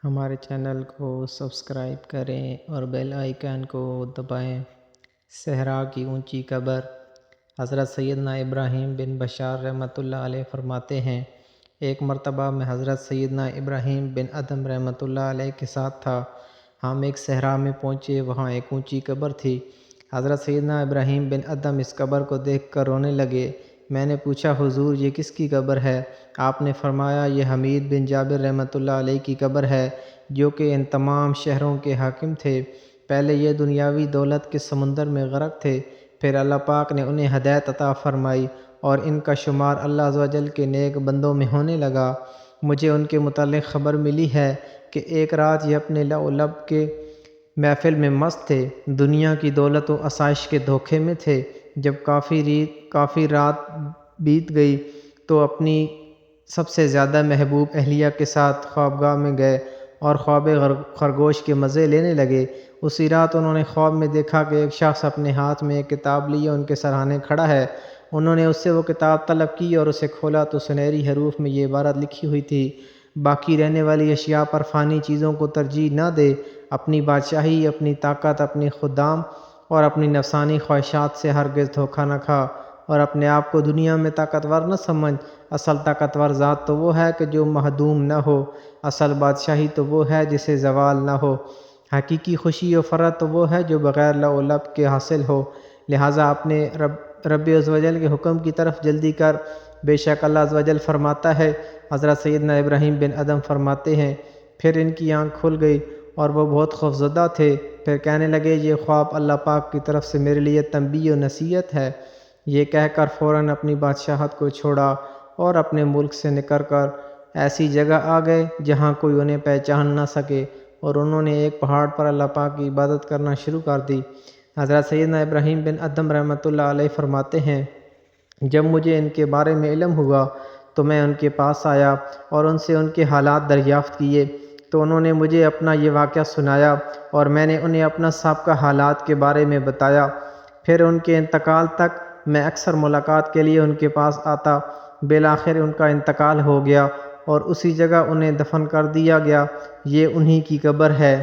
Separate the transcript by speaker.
Speaker 1: ہمارے چینل کو سبسکرائب کریں اور بیل آئیکن کو دبائیں۔ صحرا کی اونچی قبر۔ حضرت سیدنا ابراہیم بن بشار رحمۃ اللہ علیہ فرماتے ہیں، ایک مرتبہ میں حضرت سیدنا ابراہیم بن ادھم رحمۃ اللہ علیہ کے ساتھ تھا۔ ہم ایک صحرا میں پہنچے، وہاں ایک اونچی قبر تھی۔ حضرت سیدنا ابراہیم بن ادھم اس قبر کو دیکھ کر رونے لگے۔ میں نے پوچھا، حضور یہ کس کی قبر ہے؟ آپ نے فرمایا، یہ حمید بن جابر رحمۃ اللہ علیہ کی قبر ہے، جو کہ ان تمام شہروں کے حاکم تھے۔ پہلے یہ دنیاوی دولت کے سمندر میں غرق تھے، پھر اللہ پاک نے انہیں ہدایت عطا فرمائی اور ان کا شمار اللہ عز و جل کے نیک بندوں میں ہونے لگا۔ مجھے ان کے متعلق خبر ملی ہے کہ ایک رات یہ اپنے لعب و لب کے محفل میں مست تھے، دنیا کی دولت و آسائش کے دھوکے میں تھے۔ جب کافی رات بیت گئی تو اپنی سب سے زیادہ محبوب اہلیہ کے ساتھ خوابگاہ میں گئے اور خواب خرگوش کے مزے لینے لگے۔ اسی رات انہوں نے خواب میں دیکھا کہ ایک شخص اپنے ہاتھ میں ایک کتاب لیے ان کے سرہانے کھڑا ہے۔ انہوں نے اس سے وہ کتاب طلب کی اور اسے کھولا تو سنہری حروف میں یہ عبارت لکھی ہوئی تھی، باقی رہنے والی اشیاء پر فانی چیزوں کو ترجیح نہ دے، اپنی بادشاہی، اپنی طاقت، اپنی خدام اور اپنی نفسانی خواہشات سے ہرگز دھوکہ نہ کھا، اور اپنے آپ کو دنیا میں طاقتور نہ سمجھ۔ اصل طاقتور ذات تو وہ ہے کہ جو مہدوم نہ ہو، اصل بادشاہی تو وہ ہے جسے زوال نہ ہو، حقیقی خوشی و فرح تو وہ ہے جو بغیر لعب و لب کے حاصل ہو۔ لہٰذا اپنے رب عز و جل کے حکم کی طرف جلدی کر، بے شک اللہ عز و جل فرماتا ہے۔ حضرت سیدنا ابراہیم بن ادھم فرماتے ہیں، پھر ان کی آنکھ کھل گئی اور وہ بہت خوفزدہ تھے، پھر کہنے لگے، یہ خواب اللہ پاک کی طرف سے میرے لیے تنبیہ و نصیحت ہے۔ یہ کہہ کر فوراً اپنی بادشاہت کو چھوڑا اور اپنے ملک سے نکل کر ایسی جگہ آ گئے جہاں کوئی انہیں پہچان نہ سکے، اور انہوں نے ایک پہاڑ پر اللہ پاک کی عبادت کرنا شروع کر دی۔ حضرت سیدنا ابراہیم بن ادھم رحمۃ اللہ علیہ فرماتے ہیں، جب مجھے ان کے بارے میں علم ہوا تو میں ان کے پاس آیا اور ان سے ان کے حالات دریافت کیے، تو انہوں نے مجھے اپنا یہ واقعہ سنایا اور میں نے انہیں اپنا سابقہ حالات کے بارے میں بتایا۔ پھر ان کے انتقال تک میں اکثر ملاقات کے لیے ان کے پاس آتا۔ بالآخر ان کا انتقال ہو گیا اور اسی جگہ انہیں دفن کر دیا گیا۔ یہ انہی کی قبر ہے۔